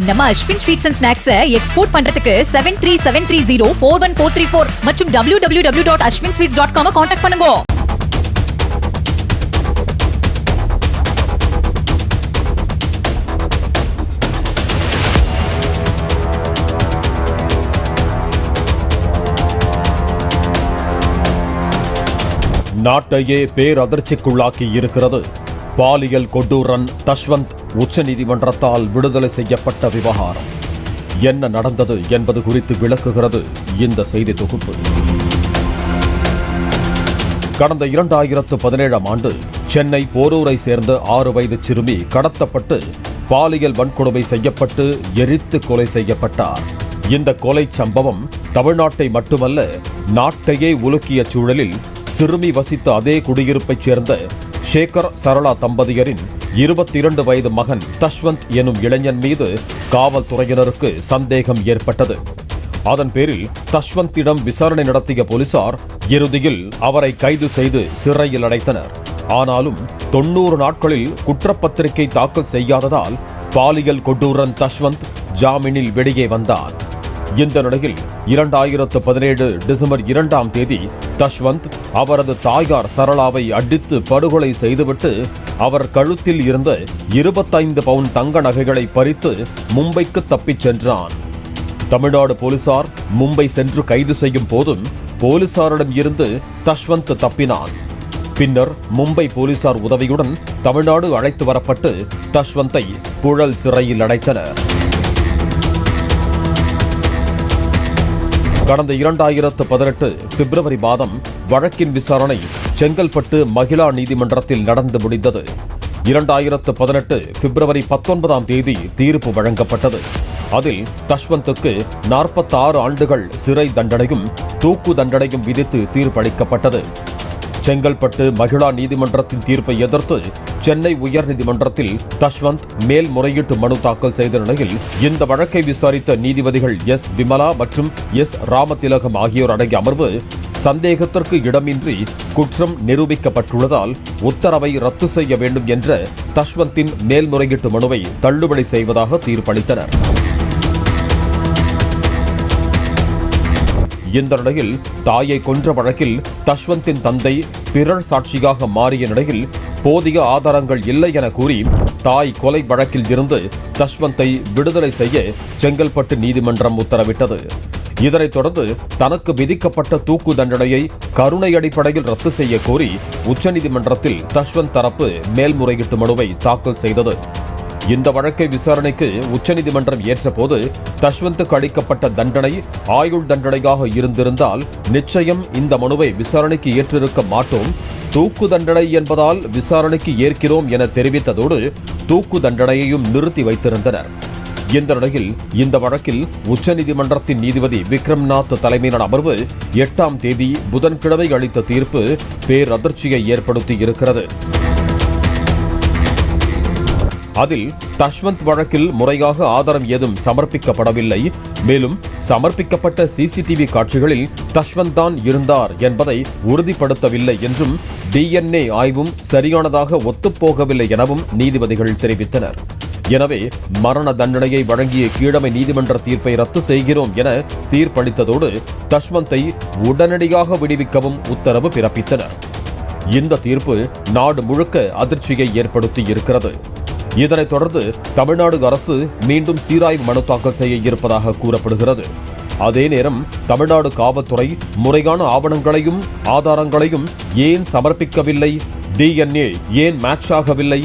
நம்ம Ashwin sweets and snacks export பண்றதுக்கு 7373041434 மற்றும் www.ashwinsweets.com கான்டாக்ட் பண்ணுங்க. நாட்டையே பேரதிர்ச்சிக்குள்ளாக்கி இருக்கிறது பாலியல் கொடூரன் தஷ்வந்த் உச்சநீதிமன்றத்தால் விடுதலை செய்யப்பட்ட விவகாரம். என்ன நடந்தது என்பது குறித்து விளக்குகிறது இந்த செய்தி தொகுப்பு. கடந்த 2017ஆம் ஆண்டு சென்னை போரூரை சேர்ந்த 6 வயது சிறுமி கடத்தப்பட்டு பாலியல் வன்கொடுமை செய்யப்பட்டு எரித்து கொலை செய்யப்பட்டார். இந்த கொலை சம்பவம் தமிழ்நாட்டை மட்டுமல்ல நாட்டையே உலுக்கிய சூழலில் சிறுமி வசித்த அதே குடியிருப்பைச் சேர்ந்த சேகர் சரளா தம்பதியரின் 22 வயது மகன் தஷ்வந்த் எனும் இளைஞன் மீது காவல்துறையினருக்கு சந்தேகம் ஏற்பட்டது. அதன் பேரில் தஷ்வந்திடம் விசாரணை நடத்திய போலீசார் இறுதியில் அவரை கைது செய்து சிறையில் அடைத்தனர். ஆனாலும் 90 நாட்களில் குற்றப்பத்திரிகை தாக்கல் செய்யாததால் பாலியல் கொடூரன் தஷ்வந்த் ஜாமீனில் வெளியே வந்தான். இந்த நிலையில் 2017 டிசம்பர் 2ஆம் தேதி தஷ்வந்த் அவரது தாயார் சரளாவை அடித்து படுகொலை செய்துவிட்டு அவர் கழுத்தில் இருந்த 25 பவுன் தங்க நகைகளை பறித்து மும்பைக்கு தப்பிச் சென்றான். தமிழ்நாடு போலீசார் மும்பை சென்று கைது செய்யும் போதும் போலீசாரிடம் இருந்து தஷ்வந்த் தப்பினான். பின்னர் மும்பை போலீசார் உதவியுடன் தமிழ்நாடு அழைத்து வரப்பட்டு தஷ்வந்தை புழல் சிறையில் அடைத்தனர். கடந்த 2018 பிப்ரவரி மாதம் வழக்கின் விசாரணை செங்கல்பட்டு மகிழா நீதிமன்றத்தில் நடந்து முடிந்தது. 2018 பிப்ரவரி 19ஆம் தேதி தீர்ப்பு வழங்கப்பட்டது. அதில் தஷ்வந்துக்கு 46 ஆண்டுகள் சிறை தண்டனையும் தூக்கு தண்டனையும் விதித்து தீர்ப்பளிக்கப்பட்டது. செங்கல்பட்டு மகிழா நீதிமன்றத்தின் தீர்ப்பை எதிர்த்து சென்னை உயர்நீதிமன்றத்தில் தஷ்வந்த் மேல்முறையீட்டு மனு தாக்கல் செய்த நிலையில் இந்த வழக்கை விசாரித்த நீதிபதிகள் எஸ் விமலா மற்றும் எஸ் ராமதிலகம் ஆகியோர் அடங்கிய அமர்வு சந்தேகத்திற்கு இடமின்றி குற்றம் நிரூபிக்கப்பட்டுள்ளதால் உத்தரவை ரத்து செய்ய வேண்டும் என்ற தஷ்வந்தின் மேல்முறையீட்டு மனுவை தள்ளுபடி செய்வதாக தீர்ப்பளித்தனர். இந்த நிலையில் தாயை கொன்ற வழக்கில் தஷ்வந்தின் தந்தை பிறர் சாட்சியாக மாறிய நிலையில் போதிய ஆதாரங்கள் இல்லை என கூறி தாய் கொலை வழக்கில் இருந்து தஷ்வந்தை விடுதலை செய்ய செங்கல்பட்டு நீதிமன்றம் உத்தரவிட்டது. இதனைத் தொடர்ந்து தனக்கு விதிக்கப்பட்ட தூக்கு தண்டனையை கருணை அடிப்படையில் ரத்து செய்ய கோரி உச்சநீதிமன்றத்தில் தஷ்வந்த் தரப்பு மேல்முறையீட்டு மனுவை தாக்கல் செய்தது. இந்த வழக்கை விசாரணைக்கு உச்சநீதிமன்றம் ஏற்றபோது தஷ்வந்துக்கு அளிக்கப்பட்ட தண்டனை ஆயுள் தண்டனையாக இருந்திருந்தால் நிச்சயம் இந்த மனுவை விசாரணைக்கு ஏற்றிருக்க மாட்டோம், தூக்கு தண்டனை என்பதால் விசாரணைக்கு ஏற்கிறோம் என தெரிவித்ததோடு தூக்கு தண்டனையையும் நிறுத்தி வைத்திருந்தனர். இந்த நிலையில் இந்த வழக்கில் உச்சநீதிமன்றத்தின் நீதிபதி விக்ரம்நாத் தலைமையிலான அமர்வு 8ஆம் தேதி புதன்கிழமை அளித்த தீர்ப்பு பேரதிர்ச்சியை ஏற்படுத்தி இருக்கிறது. அதில் தஷ்வந்த் வழக்கில் முறையாக ஆதாரம் ஏதும் சமர்ப்பிக்கப்படவில்லை. மேலும் சமர்ப்பிக்கப்பட்ட சிசிடிவி காட்சிகளில் தஷ்வந்த் தான் இருந்தார் என்பதை உறுதிப்படுத்தவில்லை என்றும் DNA ஆய்வும் சரியானதாக ஒத்துப்போகவில்லை எனவும் நீதிபதிகள் தெரிவித்தனர். எனவே மரண தண்டனையை வழங்கிய கீழமை நீதிமன்ற தீர்ப்பை ரத்து செய்கிறோம் என தீர்ப்பளித்ததோடு தஷ்வந்தை உடனடியாக விடுவிக்கவும் உத்தரவு பிறப்பித்தனர். இந்த தீர்ப்பு நாடு முழுக்க அதிர்ச்சியை ஏற்படுத்தி இருக்கிறது. இதனைத் தொடர்ந்து தமிழ்நாடு அரசு மீண்டும் சீராய்வு மனு தாக்கல் செய்ய இருப்பதாக கூறப்படுகிறது. அதே நேரம் தமிழ்நாடு காவல்துறை முறையான ஆவணங்களையும் ஆதாரங்களையும் ஏன் சமர்ப்பிக்கவில்லை, DNA ஏன் மேட்ச் ஆகவில்லை,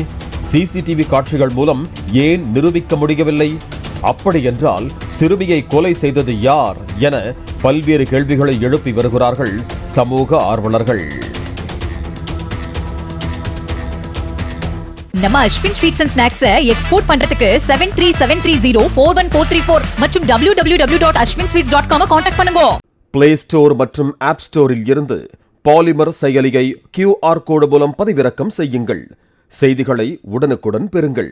சிசிடிவி காட்சிகள் மூலம் ஏன் நிரூபிக்க முடியவில்லை, அப்படி என்றால் சிறுமியை கொலை செய்தது யார் என பல்வேறு கேள்விகளை எழுப்பி வருகிறார்கள் சமூக ஆர்வலர்கள். நம்ம Ashwin sweets and snacks export பண்றதுக்கு 7373041434 மற்றும் www.ashwinsweets.com கான்டாக்ட் பண்ணுங்க. பிளே ஸ்டோர் மற்றும் ஆப் ஸ்டோரில் இருந்து பாலிமர் செயலியை QR கோடு மூலம் பதிவிறக்கம் செய்யுங்கள். செய்திகளை உடனுக்குடன் பெறுங்கள்.